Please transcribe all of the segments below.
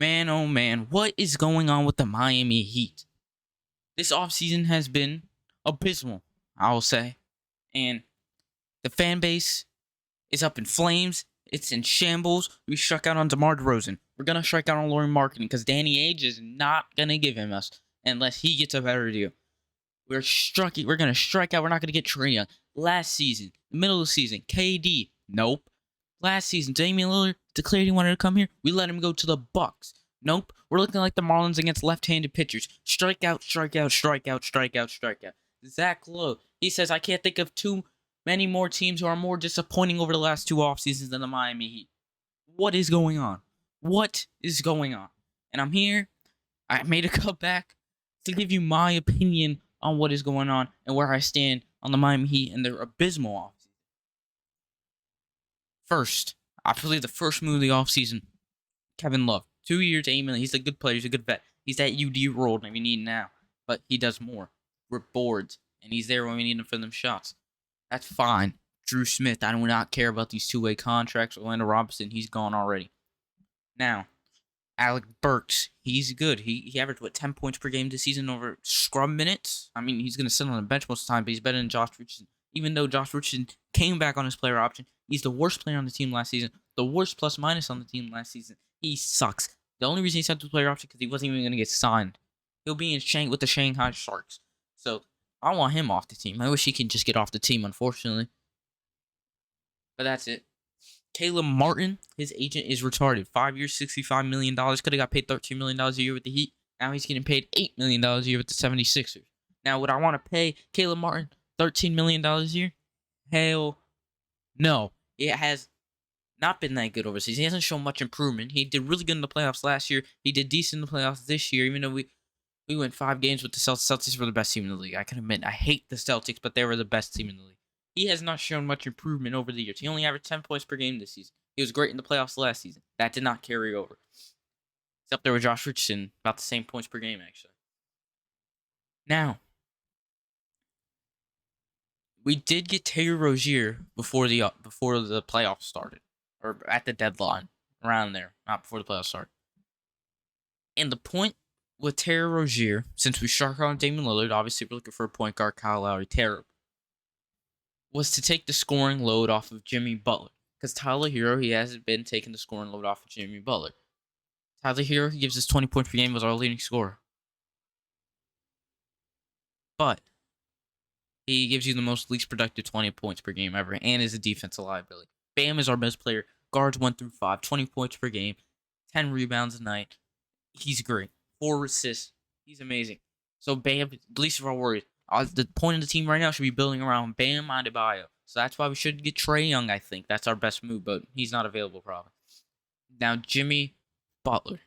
Man, oh man, what is going on with the Miami Heat? This offseason has been abysmal, I will say. And the fan base is up in flames. It's in shambles. We struck out on DeMar DeRozan. We're going to strike out on Laurie Marketing because Danny Ainge is not going to give him us unless he gets a better deal. We're going to strike out. We're not going to get Trae Young. Last season, middle of the season, KD, nope. Last season, Damian Lillard declared he wanted to come here. We let him go to the Bucks. Nope. We're looking like the Marlins against left-handed pitchers. Strikeout, strikeout, strikeout, strikeout, strikeout. Zach Lowe, he says, I can't think of too many more teams who are more disappointing over the last two off seasons than the Miami Heat. What is going on? What is going on? And I'm here. I made a comeback to give you my opinion on what is going on and where I stand on the Miami Heat and their abysmal offseason. First, I believe the first move of the offseason, Kevin Love. 2 years, $8 million. He's a good player. He's a good vet. He's that UD role that we need now. But he does more. We're bored. And he's there when we need him for them shots. That's fine. Drew Smith, I do not care about these two-way contracts. Orlando Robinson, he's gone already. Now, Alec Burks, he's good. He averaged, 10 points per game this season over scrub minutes? I mean, he's going to sit on the bench most of the time, but he's better than Josh Richardson. Even though Josh Richardson came back on his player option, he's the worst player on the team last season. The worst plus-minus on the team last season. He sucks. The only reason he's had the player option because he wasn't even going to get signed. He'll be with the Shanghai Sharks. So, I want him off the team. I wish he could just get off the team, unfortunately. But that's it. Caleb Martin, his agent is retarded. 5 years, $65 million. Could have got paid $13 million a year with the Heat. Now he's getting paid $8 million a year with the 76ers. Now, would I want to pay Caleb Martin $13 million a year? Hell no. It has not been that good overseas. He hasn't shown much improvement. He did really good in the playoffs last year. He did decent in the playoffs this year, even though we went 5 games with the Celtics. Celtics were the best team in the league. I can admit, I hate the Celtics, but they were the best team in the league. He has not shown much improvement over the years. He only averaged 10 points per game this season. He was great in the playoffs last season. That did not carry over. He's up there with Josh Richardson, about the same points per game, actually. Now, we did get Terry Rozier before the playoffs started, or at the deadline, around there, not before the playoffs started. And the point with Terry Rozier, since we struck on Damian Lillard, obviously we're looking for a point guard, Kyle Lowry, terrible, was to take the scoring load off of Jimmy Butler. Because Tyler Hero, he hasn't been taking the scoring load off of Jimmy Butler. Tyler Hero, he gives us 20 points per game, was our leading scorer. But he gives you the least productive 20 points per game ever, and is a defensive liability. Bam is our best player. Guards 1 through 5, 20 points per game, 10 rebounds a night. He's great. 4 assists. He's amazing. So Bam, the least of our worries. The point of the team right now should be building around Bam Adebayo. So that's why we should get Trae Young, I think. That's our best move, but he's not available probably. Now, Jimmy Butler.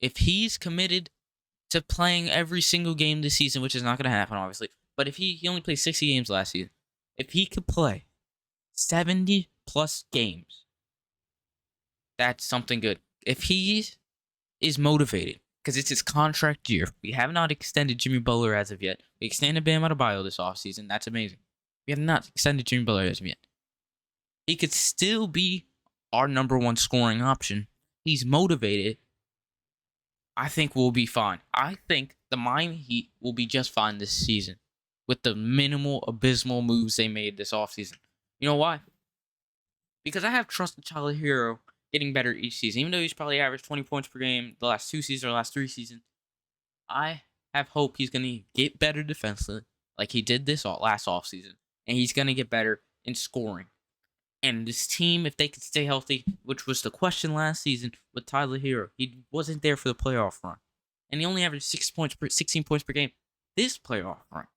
If he's committed to playing every single game this season, which is not going to happen, obviously, but if he only played 60 games last season, if he could play 70-plus games, that's something good. If he is motivated, because it's his contract year. We have not extended Jimmy Butler as of yet. We extended Bam Adebayo this offseason. That's amazing. We have not extended Jimmy Butler as of yet. He could still be our number one scoring option. He's motivated. I think we'll be fine. I think the Miami Heat will be just fine this season with the minimal, abysmal moves they made this offseason. You know why? Because I have trust in Tyler Hero getting better each season. Even though he's probably averaged 20 points per game the last 2 seasons or last 3 seasons, I have hope he's going to get better defensively like he did this last offseason. And he's going to get better in scoring. And this team, if they could stay healthy, which was the question last season with Tyler Hero, he wasn't there for the playoff run. And he only averaged 16 points per game this playoff run.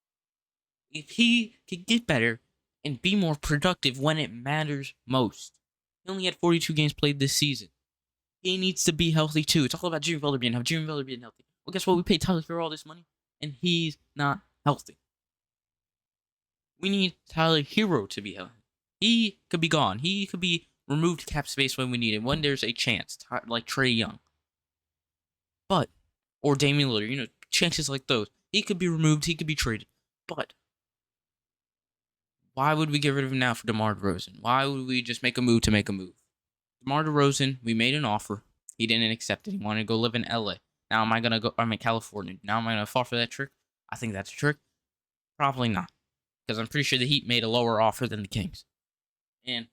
If he could get better and be more productive when it matters most. He only had 42 games played this season. He needs to be healthy too. It's all about Jimmy Butler being healthy. Well, guess what? We paid Tyler Hero all this money, and he's not healthy. We need Tyler Hero to be healthy. He could be gone. He could be removed cap space when we need it, when there's a chance, like Trae Young. Or Damian Lillard, chances like those. He could be removed. He could be traded. But why would we get rid of him now for DeMar DeRozan? Why would we just make a move to make a move? DeMar DeRozan, we made an offer. He didn't accept it. He wanted to go live in LA. Now am I gonna go? I'm in California. Now am I gonna fall for that trick? I think that's a trick. Probably not, because I'm pretty sure the Heat made a lower offer than the Kings, and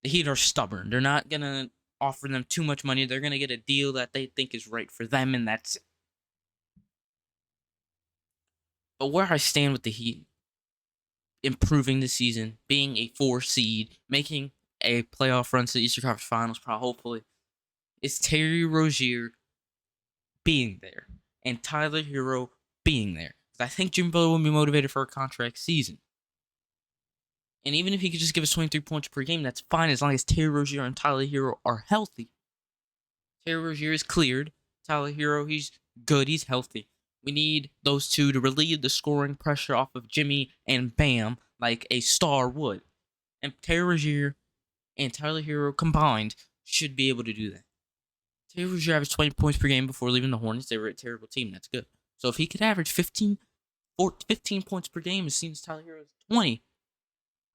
the Heat are stubborn. They're not gonna offer them too much money. They're gonna get a deal that they think is right for them, and that's it. But where I stand with the Heat, improving the season, being a 4 seed, making a playoff run to the Eastern Conference Finals, probably hopefully, is Terry Rozier being there and Tyler Hero being there. I think Jimmy Butler will be motivated for a contract season. And even if he could just give us 23 points per game, that's fine as long as Terry Rozier and Tyler Hero are healthy. Terry Rozier is cleared. Tyler Hero, he's good. He's healthy. We need those two to relieve the scoring pressure off of Jimmy and Bam like a star would. And Terry Rozier and Tyler Hero combined should be able to do that. Terry Rozier averaged 20 points per game before leaving the Hornets. They were a terrible team. That's good. So if he could average 15 points per game as soon as Tyler Hero is 20,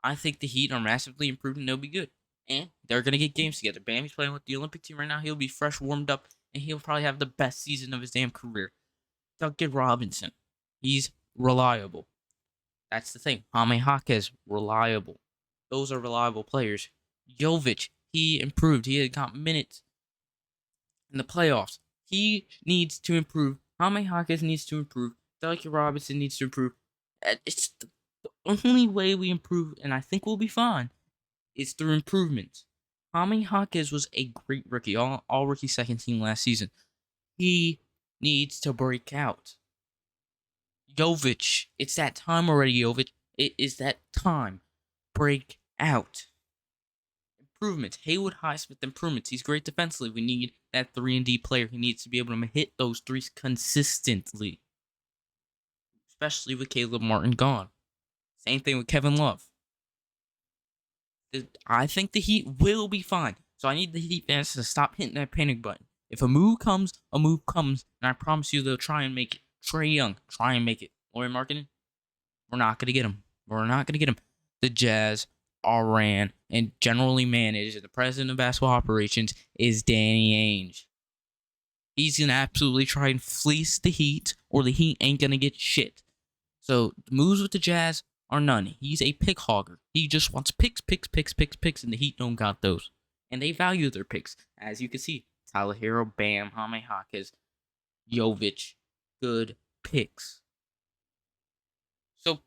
I think the Heat are massively improved and they'll be good. And they're going to get games together. Bam, he's playing with the Olympic team right now. He'll be fresh, warmed up, and he'll probably have the best season of his damn career. Duncan Robinson, he's reliable. That's the thing. Jaime Jaquez, reliable. Those are reliable players. Jovic, he improved. He had got minutes in the playoffs. He needs to improve. Jaime Jaquez needs to improve. Duncan Robinson needs to improve. It's the only way we improve, and I think we'll be fine, is through improvement. Jaime Jaquez was a great rookie, all rookie second team last season. He needs to break out. Jovic, it's that time already, Jovic. It is that time. Break out. Improvements. Haywood Highsmith improvements. He's great defensively. We need that 3-and-D player. He needs to be able to hit those threes consistently. Especially with Caleb Martin gone. Same thing with Kevin Love. I think the Heat will be fine. So I need the Heat fans to stop hitting that panic button. If a move comes, and I promise you they'll try and make it. Trae Young, try and make it. Lawyer marketing, we're not going to get him. The Jazz are ran and generally managed, and the president of basketball operations is Danny Ainge. He's going to absolutely try and fleece the Heat, or the Heat ain't going to get shit. So, the moves with the Jazz are none. He's a pick hogger. He just wants picks, and the Heat don't got those. And they value their picks. As you can see, Tyler Hero, Bam, Jaime Jaquez, Jovic, good picks. So,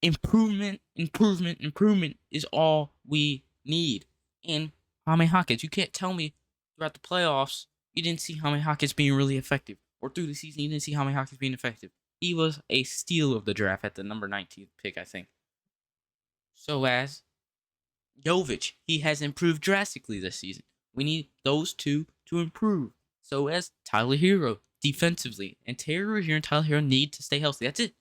improvement is all we need. And Jaime Jaquez, you can't tell me throughout the playoffs you didn't see Jaime Jaquez being really effective. Or through the season you didn't see Jaime Jaquez being effective. He was a steal of the draft at the number 19th pick, I think. So as Jovic, he has improved drastically this season. We need those two to improve. So as Tyler Hero, defensively, and Terry Rozier and Tyler Hero need to stay healthy. That's it.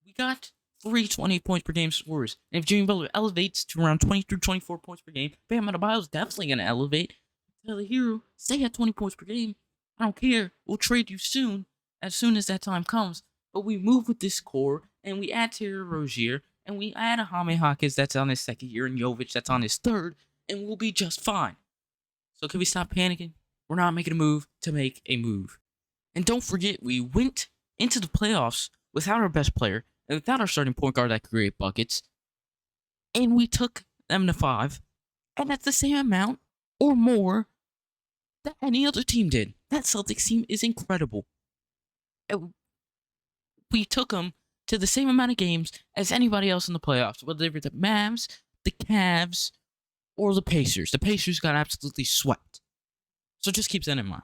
We got 3 20 points per game scorers. And if Jimmy Butler elevates to around 23, 24 points per game, Bam Adebayo's definitely going to elevate. Tyler Hero, stay at 20 points per game. I don't care. We'll trade you soon as that time comes. But we move with this core, and we add Terry Rozier, and we add a Jaime Jaquez that's on his second year, and Jovic that's on his third, and we'll be just fine. So can we stop panicking? We're not making a move to make a move. And don't forget, we went into the playoffs without our best player, and without our starting point guard that could create buckets, and we took them to 5, and that's the same amount, or more, that any other team did. That Celtics team is incredible. We took them to the same amount of games as anybody else in the playoffs, whether they were the Mavs, the Cavs, or the Pacers. The Pacers got absolutely swept. So just keep that in mind.